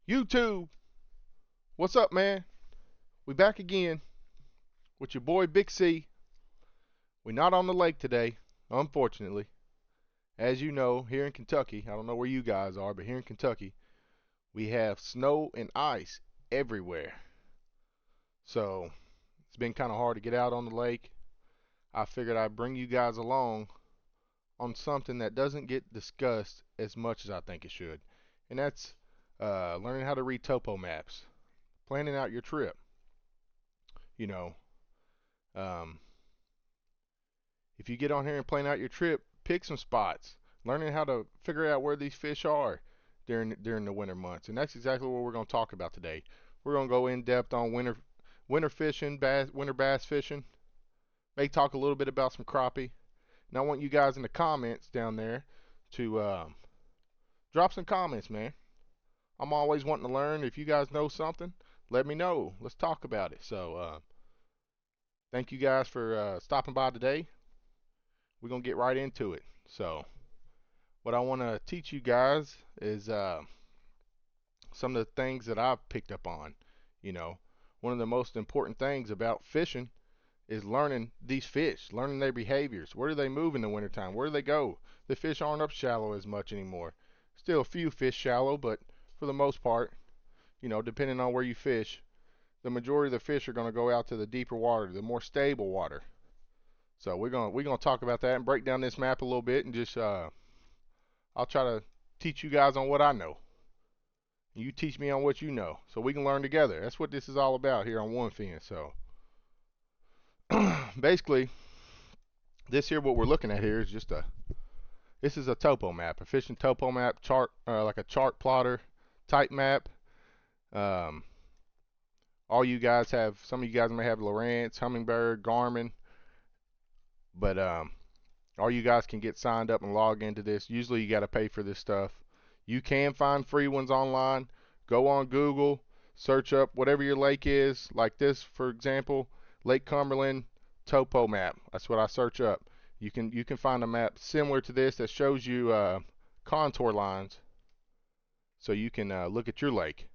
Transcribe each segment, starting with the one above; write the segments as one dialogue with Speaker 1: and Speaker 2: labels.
Speaker 1: YouTube, what's up, man? We back again with your boy Big C. We're not on the lake today, unfortunately. As you know, here in Kentucky, I don't know where you guys are, but here in Kentucky, we have snow and ice everywhere. So it's been kind of hard to get out on the lake. I figured I'd bring you guys along on something that doesn't get discussed as much as I think it should, and that's learning how to read topo maps, planning out your trip. You know, um, if you get on here and plan out your trip, pick some spots. Learning how to figure out where these fish are during the winter months, and that's exactly what we're going to talk about today. We're going to go in depth on winter fishing, winter bass fishing. May talk a little bit about some crappie. And I want you guys in the comments down there to drop some comments, man. I'm always wanting to learn. If you guys know something, let me know. Let's talk about it. So thank you guys for stopping by today. We're gonna get right into it. So what I want to teach you guys is some of the things that I've picked up on. You know, one of the most important things about fishing is learning these fish, learning their behaviors. Where do they move in the wintertime? Where do they go? The fish aren't up shallow as much anymore. Still a few fish shallow, but for the most part, depending on where you fish, the majority of the fish are going to go out to the deeper water, the more stable water. So we're gonna talk about that and break down this map a little bit and just I'll try to teach you guys on what I know. You teach me on what you know, so we can learn together. That's what this is all about here on One Fin. So basically, this here what we're looking at here is just this is a topo map, a fishing topo map chart, like a chart plotter type map. Um, all you guys have, some of you guys may have Lowrance, Humminbird, Garmin, but all you guys can get signed up and log into this. Usually you got to pay for this stuff. You can find free ones online. Go on Google, search up whatever your lake is, like this, for example, Lake Cumberland topo map. That's what I search up. You can find a map similar to this that shows you contour lines, so you can look at your lake.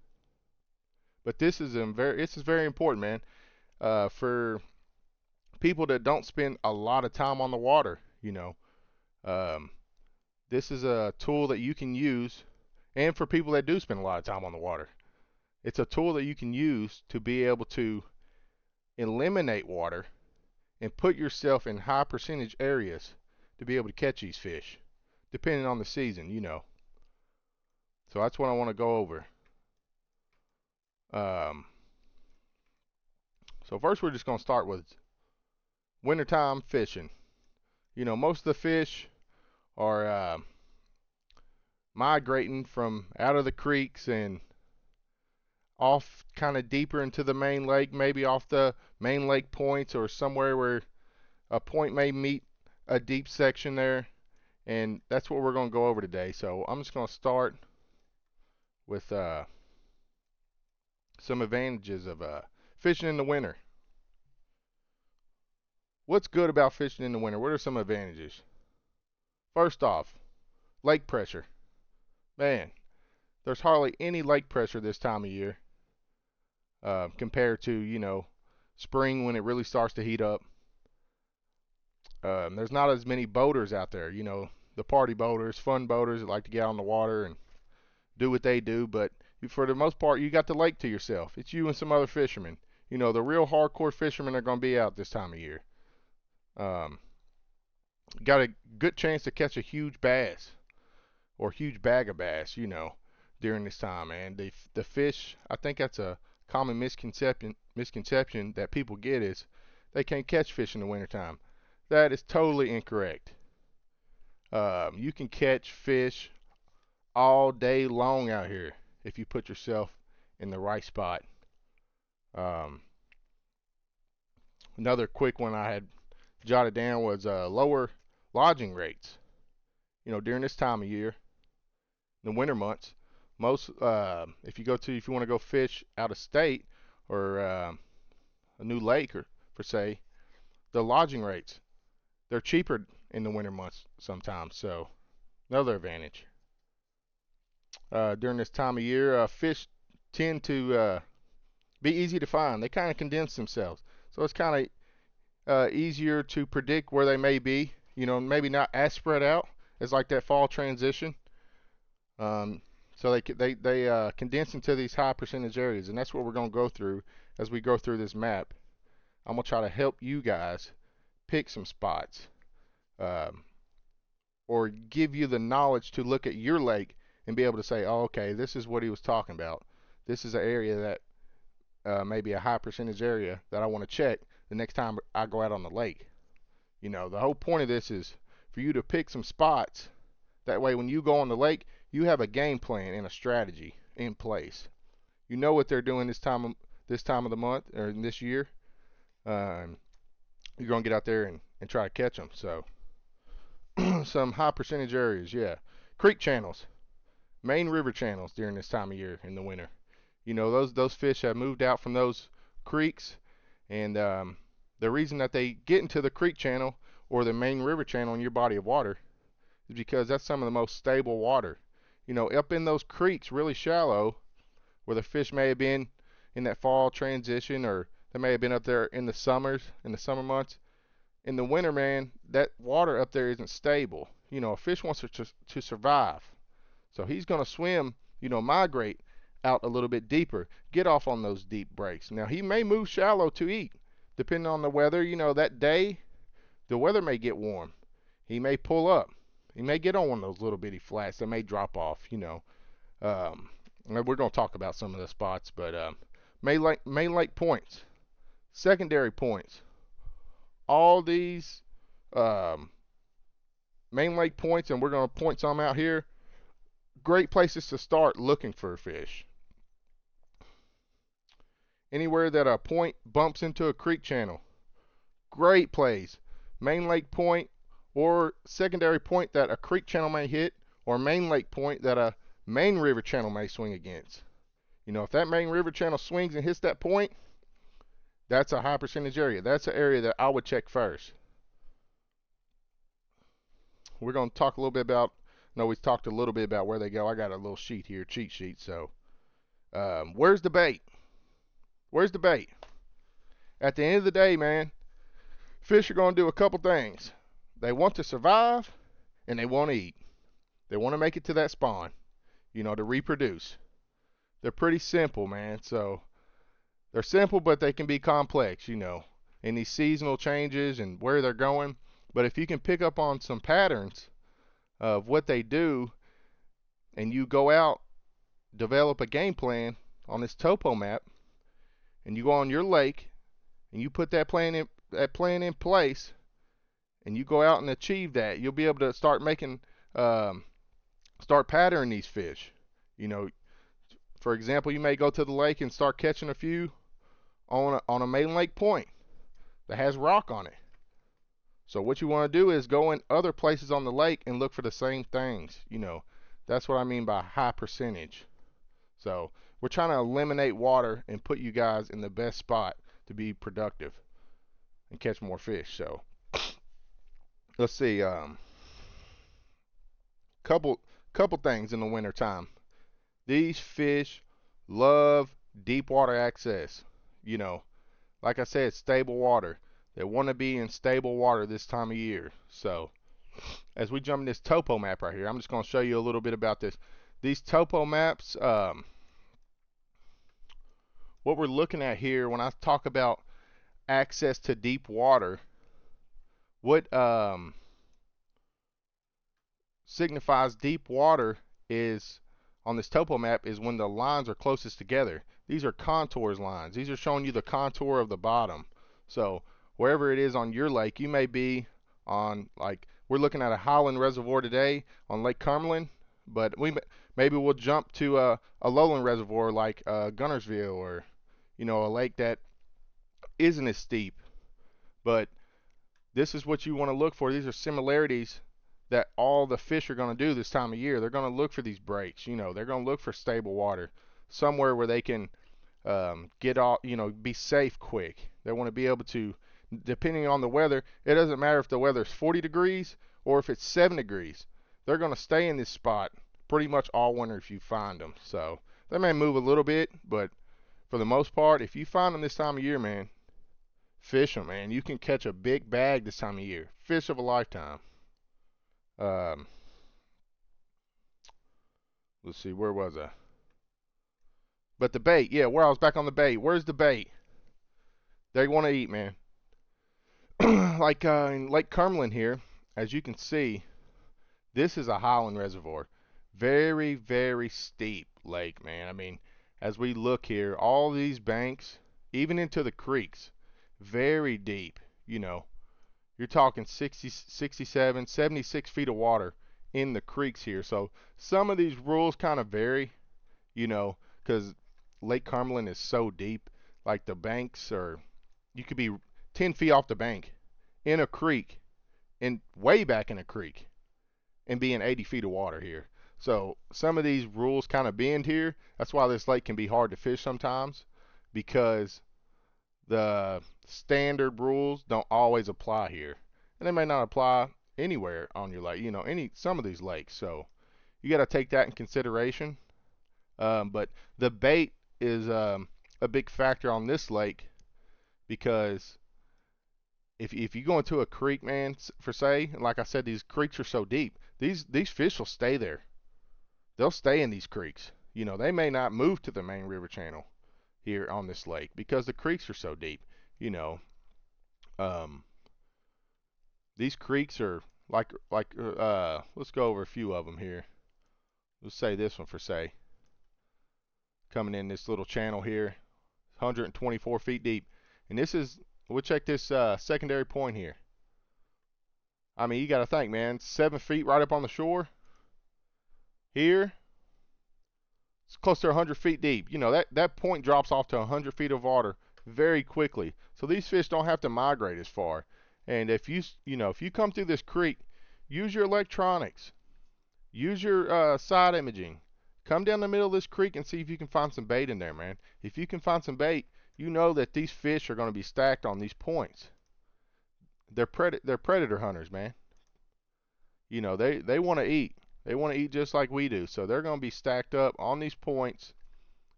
Speaker 1: But this is very important, man, for people that don't spend a lot of time on the water. Um, this is a tool that you can use, and for people that do spend a lot of time on the water, it's a tool that you can use to be able to eliminate water and put yourself in high percentage areas to be able to catch these fish, depending on the season. So that's what I want to go over. Um, so first we're just going to start with wintertime fishing. Most of the fish are migrating from out of the creeks and off kind of deeper into the main lake, maybe off the main lake points or somewhere where a point may meet a deep section there. And that's what we're going to go over today. So I'm just going to start with some advantages of fishing in the winter. What's good about fishing in the winter? What are some advantages? First off, lake pressure. Man, there's hardly any lake pressure this time of year compared to, spring when it really starts to heat up. There's not as many boaters out there, the party boaters, fun boaters that like to get out on the water and do what they do. But for the most part, you got the lake to yourself. It's you and some other fishermen. The real hardcore fishermen are going to be out this time of year. Um, got a good chance to catch a huge bass or huge bag of bass, during this time. And the fish, I think that's a common misconception that people get is they can't catch fish in the wintertime. That is totally incorrect. You can catch fish all day long out here if you put yourself in the right spot. Um, Another quick one I had jotted down was lower lodging rates. During this time of year, the winter months, most if you want to go fish out of state or a new lake or per se, the lodging rates they're cheaper in the winter months sometimes. So another advantage. During this time of year, fish tend to be easy to find. They kind of condense themselves, so it's kind of easier to predict where they may be. You know, maybe not as spread out as like that fall transition. Um, so they condense into these high percentage areas, and that's what we're going to go through as we go through this map. I'm going to try to help you guys pick some spots, um, or give you the knowledge to look at your lake and be able to say, oh, okay, this is what he was talking about. This is an area that maybe a high percentage area that I want to check the next time I go out on the lake. You know, the whole point of this is for you to pick some spots. That way, when you go on the lake, you have a game plan and a strategy in place. You know what they're doing this time of the month or this year. Um, you're gonna get out there and try to catch them. So, some high percentage areas, yeah. Creek channels, main river channels during this time of year in the winter. You know, those fish have moved out from those creeks, and the reason that they get into the creek channel or the main river channel in your body of water is because that's some of the most stable water. You know, up in those creeks, really shallow, where the fish may have been in that fall transition, or they may have been up there in the summer months. In the winter, man, that water up there isn't stable. You know, a fish wants to survive, so he's going to swim, you know, migrate out a little bit deeper, get off on those deep breaks. Now, he may move shallow to eat, depending on the weather. You know, that day, the weather may get warm. He may pull up. He may get on one of those little bitty flats that may drop off, you know. We're going to talk about some of the spots, but main lake points, secondary points, all these um, main lake points, and we're going to point some out here. Great places to start looking for fish. Anywhere that a point bumps into a creek channel, great place. Main lake point or secondary point that a creek channel may hit, or main lake point that a main river channel may swing against. You know, if that main river channel swings and hits that point, that's a high percentage area. That's an area that I would check first. We're going to talk a little bit about, no, we talked a little bit about where they go. I got a little sheet here, cheat sheet. So, where's the bait? Where's the bait? At the end of the day, man, fish are going to do a couple things. They want to survive, and they want to eat. They want to make it to that spawn, you know, to reproduce. They're pretty simple, man. So they're simple, but they can be complex, you know, in these seasonal changes and where they're going. But if you can pick up on some patterns of what they do, and you go out, develop a game plan on this topo map, and you go on your lake, and you put that plan in place, and you go out and achieve that, you'll be able to start making, start patterning these fish. You know, for example, you may go to the lake and start catching a few on a main lake point that has rock on it. So what you want to do is go in other places on the lake and look for the same things. You know, that's what I mean by high percentage. So we're trying to eliminate water and put you guys in the best spot to be productive and catch more fish. So let's see, couple things in the winter time. These fish love deep water access. You know, like I said, stable water. They want to be in stable water this time of year. So as we jump in this topo map right here, I'm just going to show you a little bit about this. These topo maps, what we're looking at here when I talk about access to deep water, what signifies deep water is, on this topo map, is when the lines are closest together. These are contours lines. These are showing you the contour of the bottom. So wherever it is on your lake, you may be on, like, we're looking at a Highland reservoir today on Lake Cumberland, but maybe we'll jump to a lowland reservoir like Guntersville, or, you know, a lake that isn't as steep. But this is what you want to look for. These are similarities that all the fish are going to do this time of year. They're going to look for these breaks. You know, they're going to look for stable water, somewhere where they can get off, you know, be safe quick. They want to be able to, depending on the weather, it doesn't matter if the weather is 40 degrees or if it's 7 degrees. They're going to stay in this spot pretty much all winter if you find them. So They may move a little bit, but for the most part, if you find them this time of year, man, fish them, man. You can catch a big bag this time of year. Fish of a lifetime. Um, let's see, where was I? But the bait, yeah, where I was back on the bait. Where's the bait? They want to eat, man. Like in Lake Cumberland here, as you can see, this is a highland reservoir. Very, very steep lake, man. I mean, as we look here, all these banks, even into the creeks, very deep. You know, you're talking 60, 67, 76 feet of water in the creeks here. So some of these rules kind of vary, you know, because Lake Cumberland is so deep. Like the banks are, you could be 10 feet off the bank in a creek and way back in a creek and be in 80 feet of water here. So some of these rules kind of bend here. That's why this lake can be hard to fish sometimes, because the standard rules don't always apply here, and they may not apply anywhere on your lake. You know, some of these lakes. So you got to take that in consideration. But the bait is a big factor on this lake, because if you go into a creek, man, for say, and like I said, these creeks are so deep, these fish will stay there. They'll stay in these creeks. You know, they may not move to the main river channel here on this lake because the creeks are so deep. You know, um, these creeks are let's go over a few of them here. Let's say this one for say, coming in this little channel here, 124 feet deep, and this is, we'll check this secondary point here. I mean, you got to think, man, 7 feet right up on the shore. Here, it's close to 100 feet deep. You know, that point drops off to 100 feet of water very quickly. So these fish don't have to migrate as far. And if if you come through this creek, use your electronics, use your side imaging. Come down the middle of this creek and see if you can find some bait in there, man. If you can find some bait, you know that these fish are going to be stacked on these points. They're predator hunters, man. You know, they want to eat. They want to eat just like we do. So they're going to be stacked up on these points,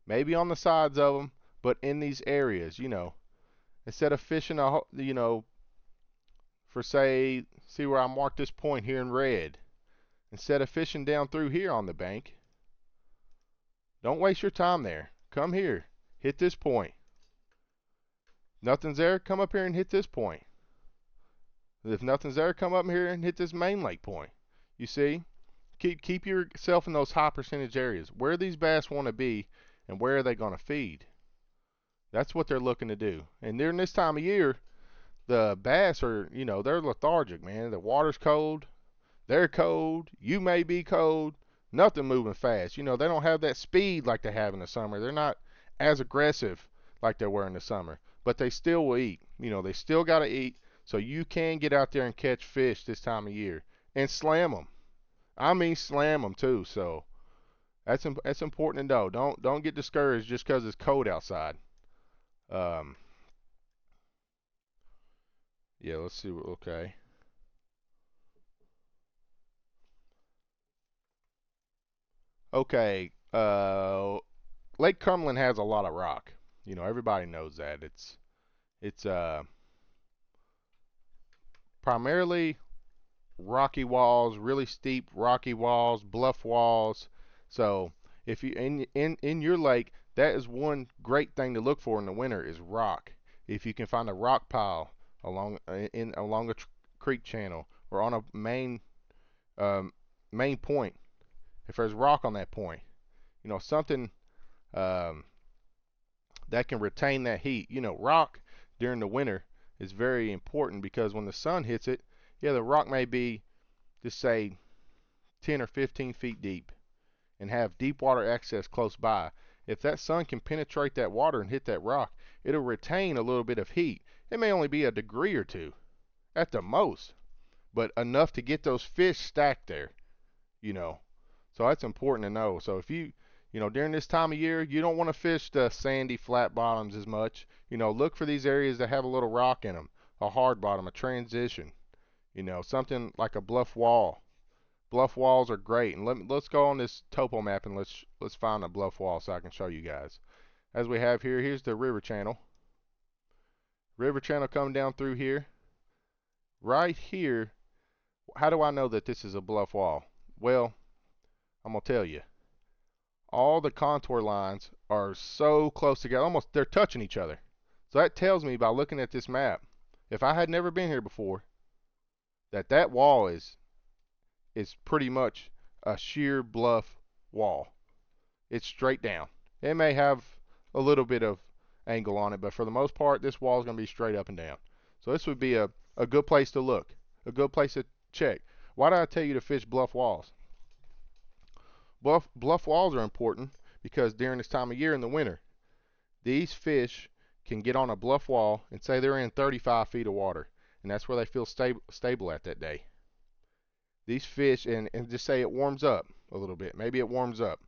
Speaker 1: maybe on the sides of them, but in these areas, you know. Instead of fishing for say, see where I marked this point here in red. Instead of fishing down through here on the bank, don't waste your time there. Come here, hit this point. Nothing's there, come up here and hit this point. If nothing's there, come up here and hit this main lake point. You see? Keep yourself in those high percentage areas. Where these bass want to be and where are they going to feed? That's what they're looking to do. And during this time of year, the bass are, you know, they're lethargic, man. The water's cold. They're cold. You may be cold. Nothing moving fast. You know, they don't have that speed like they have in the summer. They're not as aggressive like they were in the summer. But they still will eat. You know, they still got to eat. So you can get out there and catch fish this time of year and slam them. I mean, slam them too. So that's important to know. Don't get discouraged just because it's cold outside. Um, yeah, let's see. Okay. Okay. Lake Cumberland has a lot of rock. You know, everybody knows that. It's primarily rocky walls, really steep rocky walls, bluff walls. So if you in your lake, that is one great thing to look for in the winter is rock. If you can find a rock pile along a creek channel or on a um, main point, if there's rock on that point, you know, something um, that can retain that heat. You know, rock during the winter is very important because when the sun hits it, yeah, the rock may be, just say, 10 or 15 feet deep and have deep water access close by. If that sun can penetrate that water and hit that rock, it'll retain a little bit of heat. It may only be a degree or two at the most, but enough to get those fish stacked there, you know. So that's important to know. So if during this time of year, you don't want to fish the sandy flat bottoms as much. You know, look for these areas that have a little rock in them, a hard bottom, a transition, you know, something like a bluff wall. Bluff walls are great, and let's go on this topo map and let's find a bluff wall so I can show you guys. As we have here, here's the river channel. River channel coming down through here. Right here, how do I know that this is a bluff wall? Well, I'm gonna tell you. All the contour lines are so close together, almost they're touching each other. So that tells me by looking at this map, if I had never been here before, that wall is pretty much a sheer bluff wall. It's straight down. It may have a little bit of angle on it, but for the most part, this wall is going to be straight up and down. So this would be a good place to look, a good place to check. Why do I tell you to fish bluff walls? Bluff walls are important because during this time of year in the winter, these fish can get on a bluff wall and say they're in 35 feet of water, and that's where they feel stable at that day. These fish, and just say it warms up a little bit, maybe it warms up,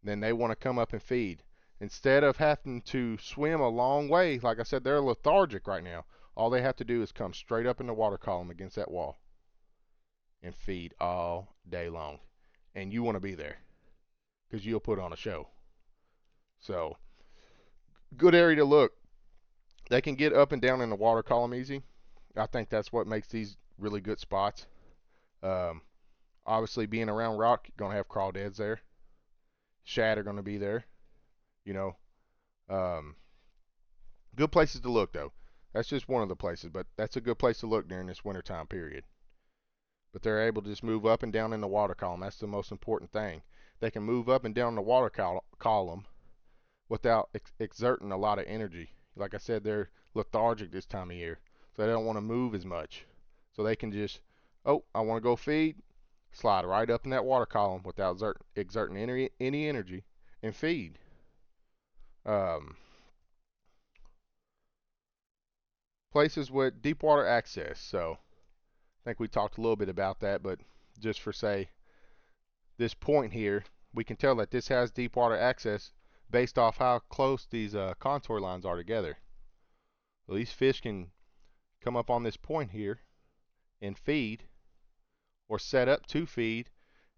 Speaker 1: then they want to come up and feed. Instead of having to swim a long way, like I said, they're lethargic right now. All they have to do is come straight up in the water column against that wall and feed all day long. And you want to be there because you'll put on a show. So, good area to look. They can get up and down in the water column easy. I think that's what makes these really good spots. Obviously, being around rock, you're going to have crawdads there. Shad are going to be there. You know, good places to look, though. That's just one of the places, but that's a good place to look during this wintertime period. But they're able to just move up and down in the water column. That's the most important thing. They can move up and down the water column without exerting a lot of energy. Like I said, they're lethargic this time of year, so they don't want to move as much. So they can just, oh, I want to go feed, slide right up in that water column without exerting any energy and feed. Places with deep water access. So I think we talked a little bit about that, but just for say, this point here, we can tell that this has deep water access based off how close these contour lines are together. Well, these fish can come up on this point here and feed, or set up to feed,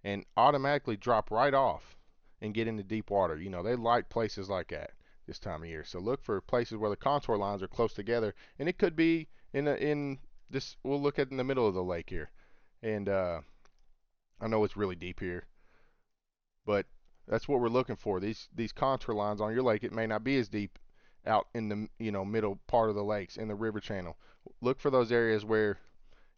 Speaker 1: and automatically drop right off and get into deep water. You know, they like places like that this time of year. So look for places where the contour lines are close together, and it could be in this. We'll look at in the middle of the lake here, and I know it's really deep here, but that's what we're looking for. These contour lines on your lake, it may not be as deep out in the middle part of the lakes in the river channel. Look for those areas where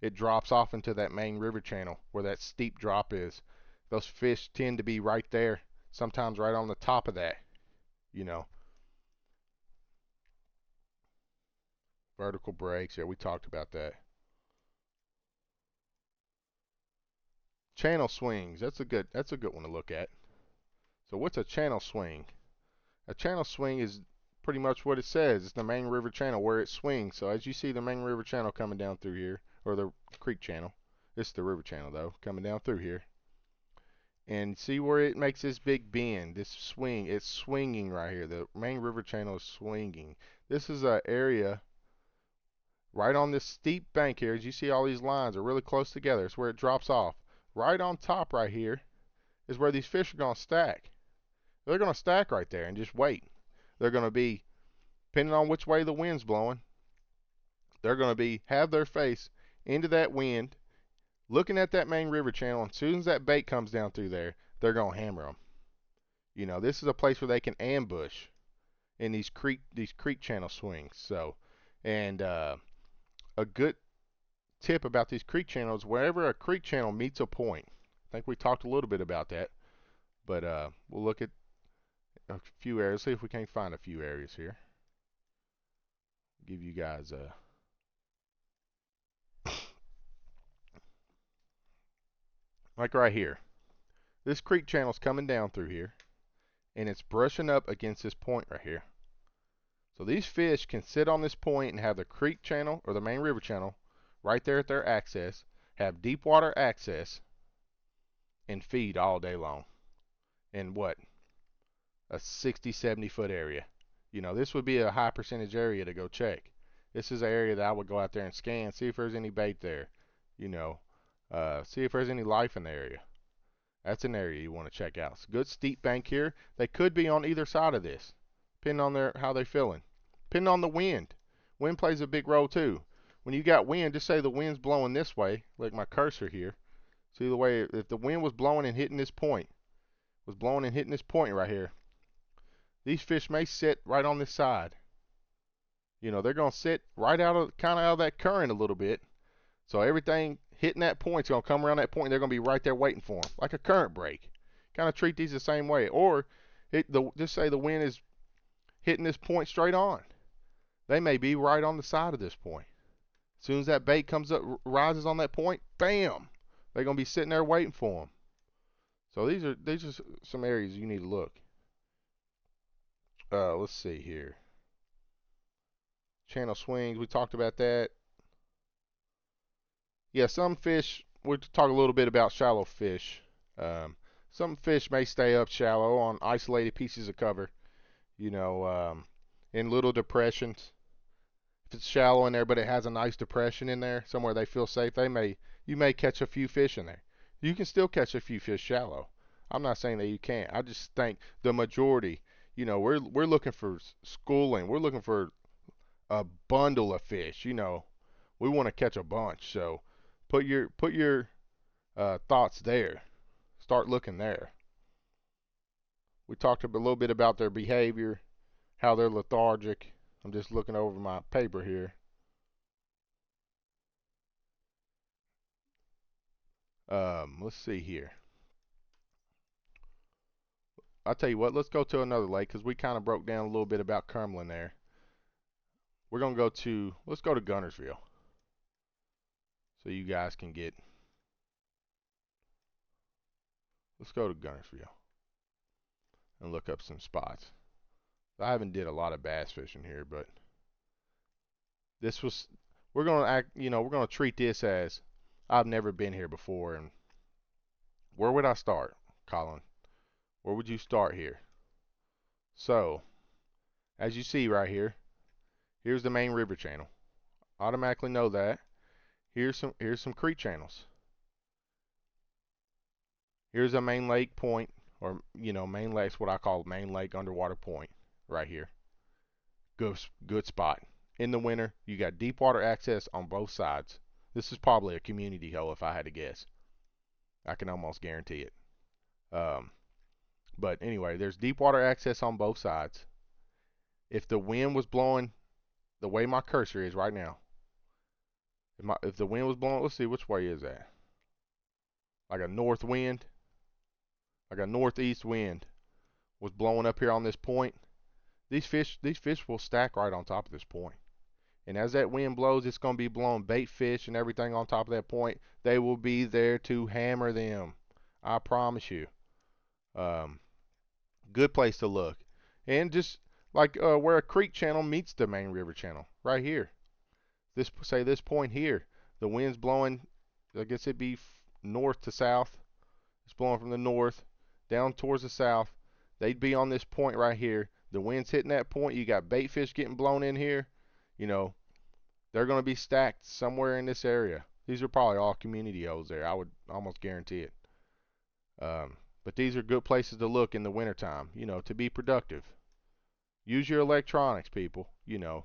Speaker 1: it drops off into that main river channel where that steep drop is. Those fish tend to be right there, sometimes right on the top of that, you know. Vertical breaks, yeah, we talked about that. Channel swings, that's a good one to look at. So what's a channel swing? A channel swing is pretty much what it says. It's the main river channel where it swings. So as you see the main river channel coming down through here, or the creek channel, this is the river channel though, coming down through here. And see where it makes this big bend, this swing, it's swinging right here. The main river channel is swinging. This is an area right on this steep bank here. As you see, all these lines are really close together. It's where it drops off. Right on top right here is where these fish are going to stack. They're going to stack right there and just wait. They're going to be, depending on which way the wind's blowing, they're going to have their face into that wind, looking at that main river channel. And as soon as that bait comes down through there, they're going to hammer them. You know, this is a place where they can ambush in these creek channel swings. So, and a good tip about these creek channels, wherever a creek channel meets a point, I think we talked a little bit about that, but we'll look at a few areas, see if we can find a few areas here. Give you guys a like right here. This creek channel's coming down through here, and it's brushing up against this point right here. So these fish can sit on this point and have the creek channel or the main river channel right there at their access, have deep water access, and feed all day long in what? A 60-70 foot area. You know, this would be a high percentage area to go check. This is an area that I would go out there and scan, see if there's any bait there. You know, See if there's any life in the area. That's an area you want to check out. It's a good steep bank here. They could be on either side of this, depending on how they're feeling. Depending on the wind. Wind plays a big role too. When you got wind, just say the wind's blowing this way, like my cursor here. See the way, if the wind was blowing and hitting this point, right here, these fish may sit right on this side. You know, they're going to sit right kind of out of that current a little bit. So everything hitting that point is going to come around that point, and they're going to be right there waiting for them, like a current break. Kind of treat these the same way. Or just say the wind is hitting this point straight on. They may be right on the side of this point. As soon as that bait comes up, rises on that point, bam! They're going to be sitting there waiting for them. So these are some areas you need to look. Let's see here. Channel swings, we talked about that. Yeah, some fish, we'll talk a little bit about shallow fish. Some fish may stay up shallow on isolated pieces of cover, you know, in little depressions. If it's shallow in there, but it has a nice depression in there, somewhere they feel safe, you may catch a few fish in there. You can still catch a few fish shallow. I'm not saying that you can't. I just think the majority, you know, we're looking for schooling. We're looking for a bundle of fish. You know, we want to catch a bunch. So put your thoughts there. Start looking there. We talked a little bit about their behavior, how they're lethargic. I'm just looking over my paper here. Let's see here. I'll tell you what, let's go to another lake because we kind of broke down a little bit about Cumberland there. We're going to let's go to Guntersville so you guys can get, let's go to Guntersville and look up some spots. I haven't did a lot of bass fishing here, but we're going to act, you know, we're going to treat this as I've never been here before. And where would I start, Colin? Where would you start here? So, as you see right here, here's the main river channel. Automatically know that. Here's some creek channels. Here's a main lake point, or you know, main lake's what I call main lake underwater point right here. Good spot. In the winter, you got deep water access on both sides. This is probably a community hole if I had to guess. I can almost guarantee it. But anyway, there's deep water access on both sides. If the wind was blowing the way my cursor is right now, if the wind was blowing, let's see, which way is that? Like a north wind, like a northeast wind was blowing up here on this point. These fish will stack right on top of this point. And as that wind blows, it's going to be blowing bait fish and everything on top of that point. They will be there to hammer them. I promise you. Good place to look. And just like where a creek channel meets the main river channel, right here. This point here, the wind's blowing, I guess it'd be north to south. It's blowing from the north down towards the south. They'd be on this point right here. The wind's hitting that point. You got bait fish getting blown in here. You know, they're going to be stacked somewhere in this area. These are probably all community holes there. I would almost guarantee it. But these are good places to look in the wintertime, you know, to be productive. Use your electronics, people. You know,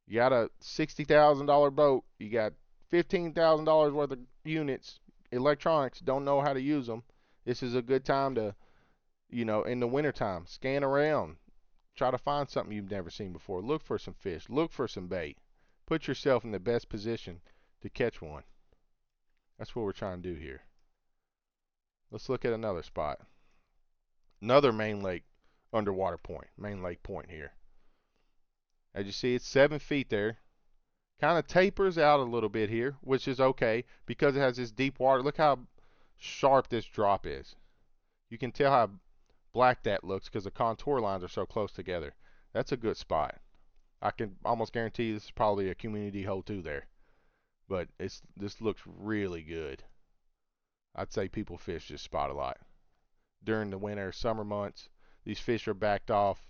Speaker 1: you got a $60,000 boat. You got $15,000 worth of units. Electronics, don't know how to use them. This is a good time to, you know, in the wintertime, scan around. Try to find something you've never seen before. Look for some fish. Look for some bait. Put yourself in the best position to catch one. That's what we're trying to do here. Let's look at another spot. Another main lake underwater point. Main lake point here. As you see, it's 7 feet there. Kind of tapers out a little bit here, which is okay because it has this deep water. Look how sharp this drop is. You can tell how black that looks because the contour lines are so close together. That's a good spot. I can almost guarantee this is probably a community hole too there. But this looks really good. I'd say people fish this spot a lot. During the winter, summer months, these fish are backed off.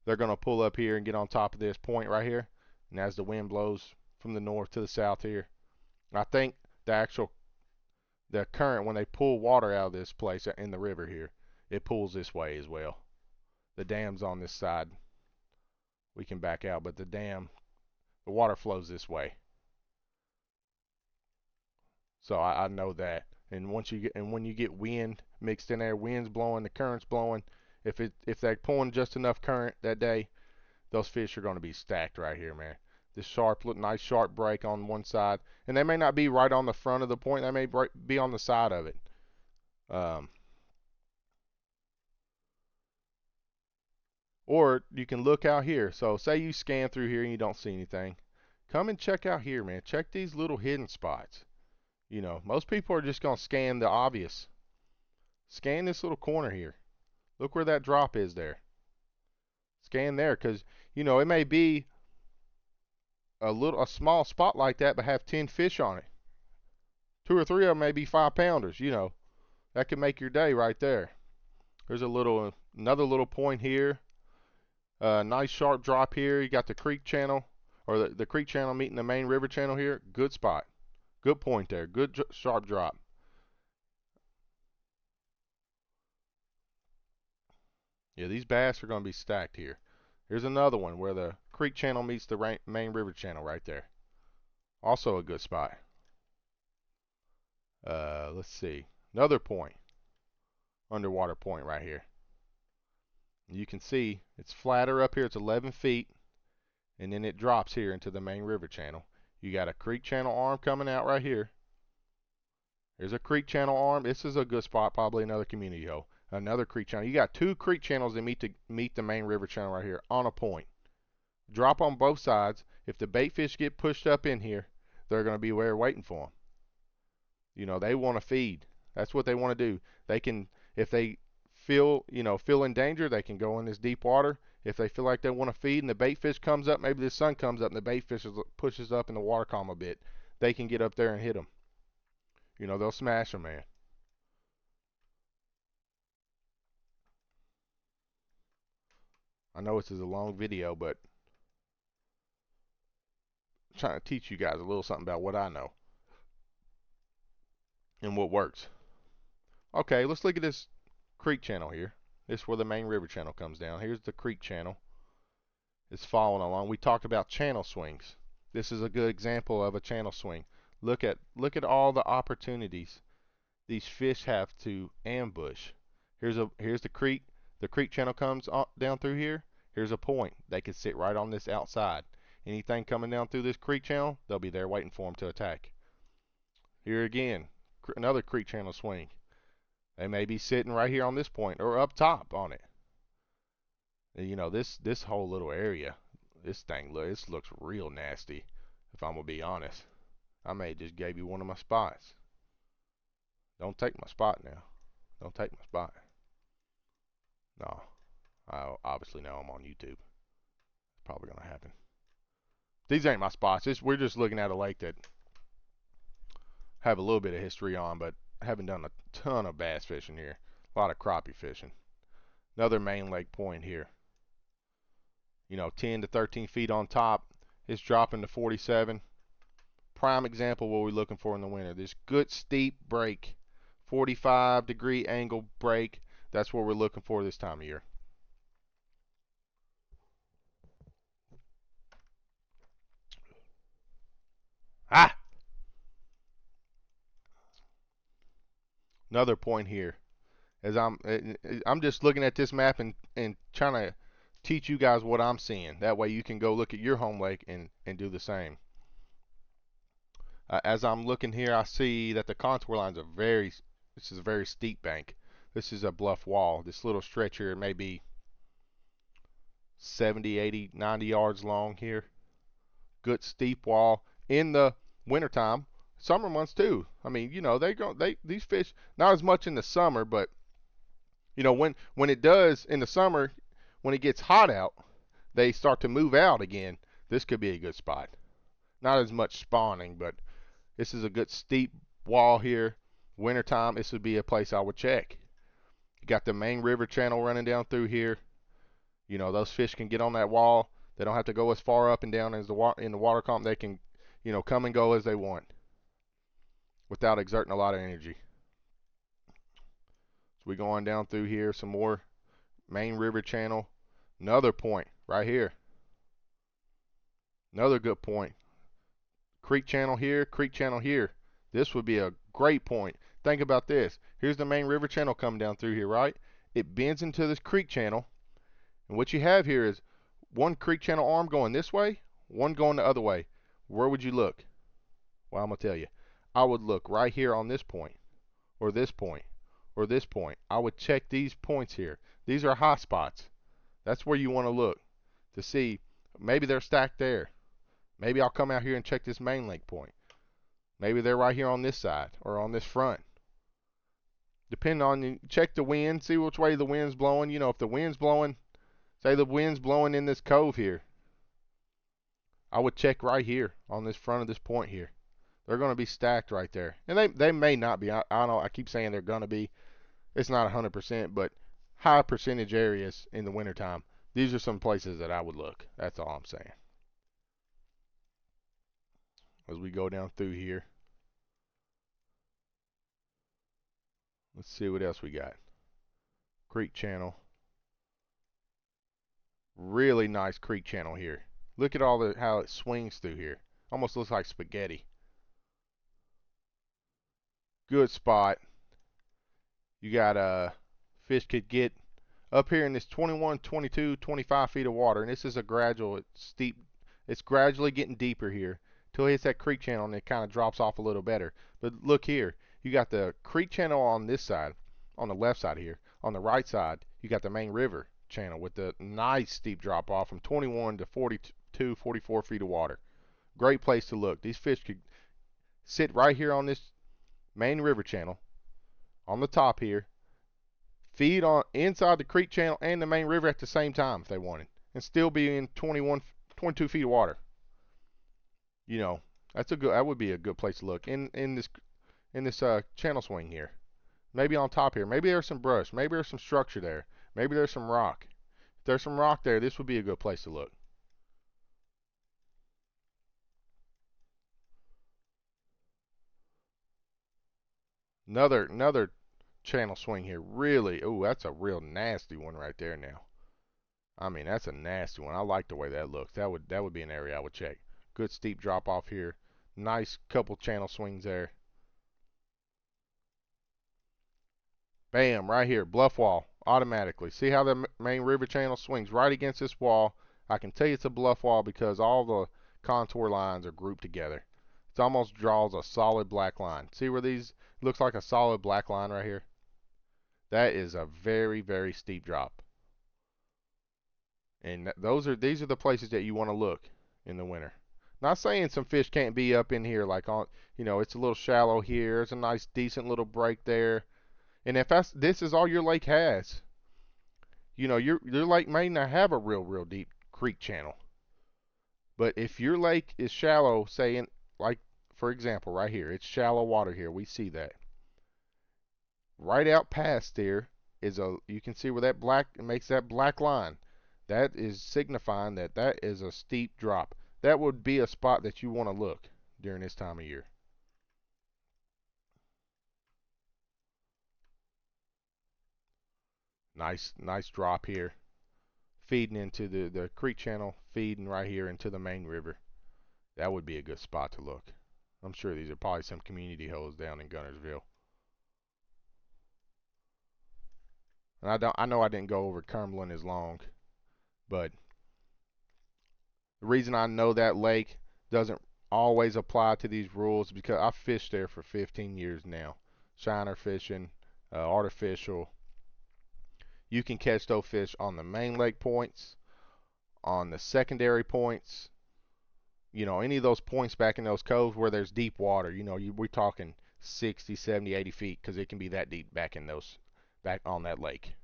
Speaker 1: They're going to pull up here and get on top of this point right here. And as the wind blows from the north to the south here, I think the actual the current, when they pull water out of this place in the river here, it pulls this way as well. The dam's on this side. We can back out, but the water flows this way. So I know that. And when you get wind mixed in there, wind's blowing, the current's blowing, if they're pulling just enough current that day, those fish are going to be stacked right here, man. This nice sharp break on one side, and they may not be right on the front of the point. They may be on the side of it. Or you can look out here. So say you scan through here and you don't see anything. Come and check out here, man. Check these little hidden spots. You know, most people are just going to scan the obvious. Scan this little corner here. Look where that drop is there. Scan there, because, you know, it may be a small spot like that, but have 10 fish on it. 2 or 3 of them may be 5-pounders, you know. That could make your day right there. There's another little point here. Nice sharp drop here. You got the creek channel, or the creek channel meeting the main river channel here. Good spot. Good point there. Good sharp drop. Yeah, these bass are going to be stacked here. Here's another one where the creek channel meets the main river channel right there. Also a good spot. Let's see. Another point. Underwater point right here. You can see it's flatter up here. It's 11 feet. And then it drops here into the main river channel. You got a creek channel arm coming out right here. There's a creek channel arm. This is a good spot, probably another community hole. Another creek channel. You got 2 creek channels that meet the main river channel right here on a point. Drop on both sides. If the bait fish get pushed up in here, they're going to be there waiting for them. You know, they want to feed. That's what they want to do. They can, if they feel in danger, they can go in this deep water. If they feel like they want to feed and the bait fish comes up, maybe the sun comes up and the bait fish pushes up in the water column a bit, they can get up there and hit them. You know, they'll smash them, man. I know this is a long video, but I'm trying to teach you guys a little something about what I know and what works. Okay, let's look at this creek channel here. This is where the main river channel comes down. Here's the creek channel. It's following along. We talked about channel swings. This is a good example of a channel swing. Look at all the opportunities these fish have to ambush. Here's the creek. The creek channel comes down through here. Here's a point. They could sit right on this outside. Anything coming down through this creek channel, they'll be there waiting for them to attack. Here again, another creek channel swing. They may be sitting right here on this point or up top on it. You know, this whole little area, this looks real nasty, if I'm gonna be honest. I may just gave you one of my spots. Don't take my spot now. Don't take my spot. No. I obviously know I'm on YouTube. It's probably gonna happen. These ain't my spots. We're just looking at a lake that have a little bit of history on, but haven't done a ton of bass fishing here. A lot of crappie fishing. Another main lake point here. You know, 10 to 13 feet on top. It's dropping to 47. Prime example what we're looking for in the winter. This good steep break, 45-degree angle break. That's what we're looking for this time of year. Ah! Another point here. As I'm just looking at this map and trying to teach you guys what I'm seeing. That way you can go look at your home lake and do the same. As I'm looking here, I see that the contour lines are this is a very steep bank. This is a bluff wall. This little stretch here may be 70, 80, 90 yards long here. Good steep wall in the wintertime. Summer months too. I mean, you know, these fish, not as much in the summer, but you know, when it does in the summer, when it gets hot out, they start to move out again. This could be a good spot. Not as much spawning, but this is a good steep wall here. Wintertime, this would be a place I would check. You got the main river channel running down through here. You know, those fish can get on that wall. They don't have to go as far up and down as in the water column. They can, you know, come and go as they want. without exerting a lot of energy. So we go on down through here, some more main river channel. Another point right here. Another good point. Creek channel here, creek channel here. This would be a great point. Think about this. Here's the main river channel coming down through here, right? It bends into this creek channel. And what you have here is one creek channel arm going this way, one going the other way. Where would you look? Well, I'm going to tell you. I would look right here on this point, or this point, or this point. I would check these points here. These are hot spots. That's where you want to look to see. Maybe they're stacked there. Maybe I'll come out here and check this main lake point. Maybe they're right here on this side or on this front. Depending on, check the wind, see which way the wind's blowing. You know, if the wind's blowing, say the wind's blowing in this cove here, I would check right here on this front of this point here. They're going to be stacked right there. And they may not be. I don't know. I keep saying they're going to be. It's not 100%, but high percentage areas in the wintertime. These are some places that I would look. That's all I'm saying. As we go down through here. Let's see what else we got. Creek channel. Really nice creek channel here. Look at all how it swings through here. Almost looks like spaghetti. Good spot. You got fish could get up here in this 21, 22, 25 feet of water, and this is a gradual, steep. It's gradually getting deeper here till it hits that creek channel and it kind of drops off a little better. But look here, you got the creek channel on this side, on the left side here. On the right side, you got the main river channel with the nice steep drop off from 21 to 42, 44 feet of water. Great place to look. These fish could sit right here on this main river channel on the top here, feed on inside the creek channel and the main river at the same time if they wanted, and still be in 21, 22 feet of water. You know, that would be a good place to look in this channel swing here. Maybe on top here. Maybe there's some brush. Maybe there's some structure there. Maybe there's some rock. If there's some rock there, this would be a good place to look. Another channel swing here. Really, oh, that's a real nasty one right there now. I mean, that's a nasty one. I like the way that looks. That would be an area I would check. Good steep drop off here. Nice couple channel swings there. Bam, right here, bluff wall, automatically. See how the main river channel swings right against this wall? I can tell you it's a bluff wall because all the contour lines are grouped together. It almost draws a solid black line. See where these looks like a solid black line right here? That is a very, very steep drop. And these are the places that you want to look in the winter. Not saying some fish can't be up in here, like on, you know, it's a little shallow here. There's a nice, decent little break there. And if this is all your lake has, you know, your lake may not have a real deep creek channel. But if your lake is shallow, say like for example right here, it's shallow water here. We see that. Right out past there is you can see where that it makes that black line. That is signifying that is a steep drop. That would be a spot that you want to look during this time of year. Nice drop here. Feeding into the creek channel, feeding right here into the main river. That would be a good spot to look. I'm sure these are probably some community holes down in Guntersville. And I know I didn't go over Cumberland as long, but the reason I know that lake doesn't always apply to these rules is because I've fished there for 15 years now. Shiner fishing, artificial. You can catch those fish on the main lake points, on the secondary points, you know, any of those points back in those coves where there's deep water. You know, we're talking 60, 70, 80 feet because it can be that deep back on that lake.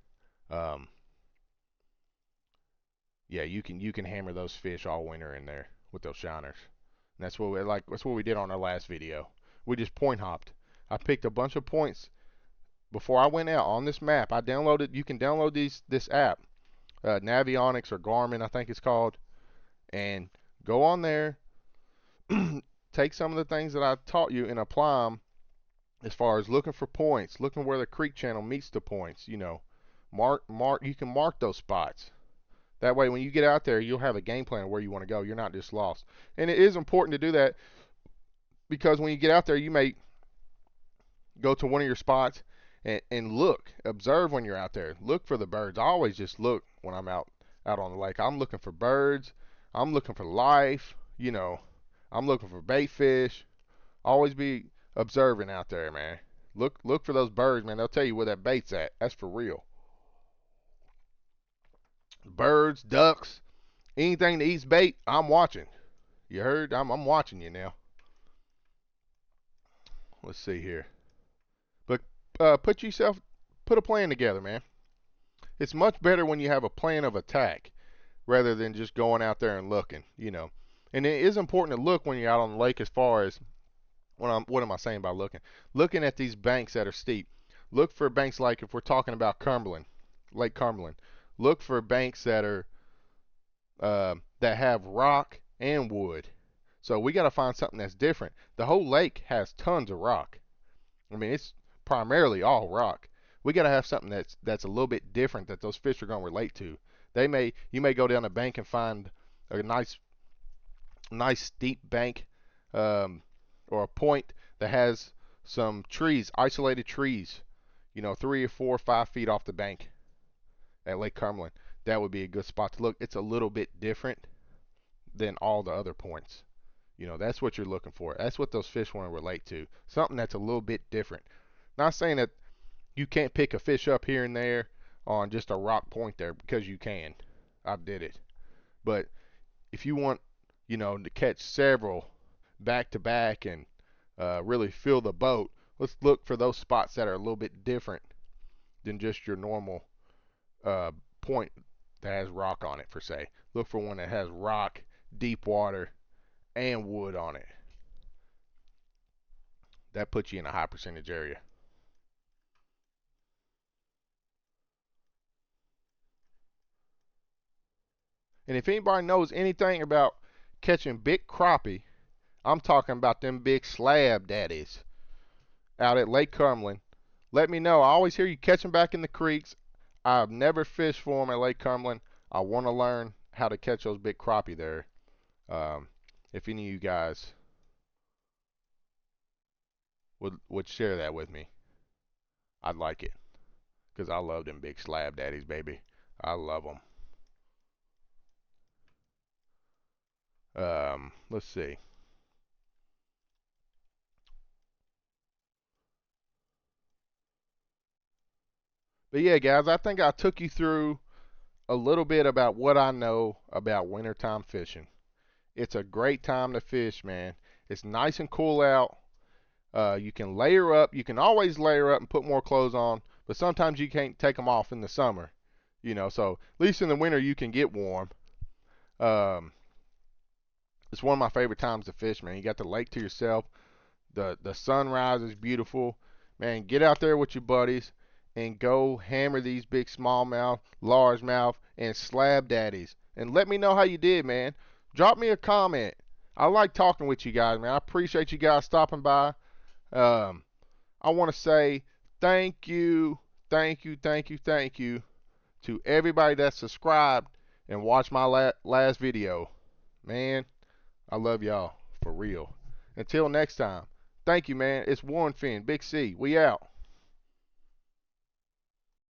Speaker 1: Yeah, you can hammer those fish all winter in there with those shiners. And that's what we did on our last video. We just point hopped. I picked a bunch of points before I went out on this map. You can download this app, Navionics or Garmin, I think it's called, and go on there, take some of the things that I taught you and apply them as far as looking for points, looking where the creek channel meets the points. You know, you can mark those spots. That way, when you get out there, you'll have a game plan of where you want to go. You're not just lost. And it is important to do that because when you get out there, you may go to one of your spots and look, observe when you're out there. Look for the birds. I always just look when I'm out on the lake. I'm looking for birds. I'm looking for life. You know, I'm looking for bait fish. Always be observing out there, man. Look for those birds, man. They'll tell you where that bait's at. That's for real. Birds, ducks, anything that eats bait, I'm watching. You heard? I'm watching you now. Let's see here. But put a plan together, man. It's much better when you have a plan of attack rather than just going out there and looking, you know. And it is important to look when you're out on the lake as far as what am I saying by looking? Looking at these banks that are steep. Look for banks like if we're talking about Cumberland, Lake Cumberland. Look for banks that are that have rock and wood. So we got to find something that's different. The whole lake has tons of rock. I mean, it's primarily all rock. We got to have something that's a little bit different that those fish are going to relate to. You may go down the bank and find a nice steep bank, or a point that has some trees, isolated trees, you know, 3 or 4 or 5 feet off the bank at Lake Cumberland. That would be a good spot to look. It's a little bit different than all the other points. You know, that's what you're looking for. That's what those fish want to relate to. Something that's a little bit different. Not saying that you can't pick a fish up here and there on just a rock point there, because you can. I did it. But if you want, you know, to catch several back to back and really fill the boat, let's look for those spots that are a little bit different than just your normal point that has rock on it, per se. Look for one that has rock, deep water, and wood on it. That puts you in a high percentage area. And if anybody knows anything about catching big crappie, I'm talking about them big slab daddies out at Lake Cumberland. Let me know. I always hear you catch them back in the creeks. I've never fished for them at Lake Cumberland. I want to learn how to catch those big crappie there. If any of you guys would share that with me, I'd like it, because I love them big slab daddies, baby. I love them. Let's see. But yeah, guys, I think I took you through a little bit about what I know about wintertime fishing. It's a great time to fish, man. It's nice and cool out. You can layer up. You can always layer up and put more clothes on, but sometimes you can't take them off in the summer. You know, so at least in the winter you can get warm. Um, it's one of my favorite times to fish, man. You got the lake to yourself. The sunrise is beautiful. Man, get out there with your buddies and go hammer these big smallmouth, largemouth, and slab daddies. And let me know how you did, man. Drop me a comment. I like talking with you guys, man. I appreciate you guys stopping by. I want to say thank you, thank you, thank you, thank you to everybody that subscribed and watched my last video. Man, I love y'all, for real. Until next time, thank you, man. It's Warren Finn, Big C. We out.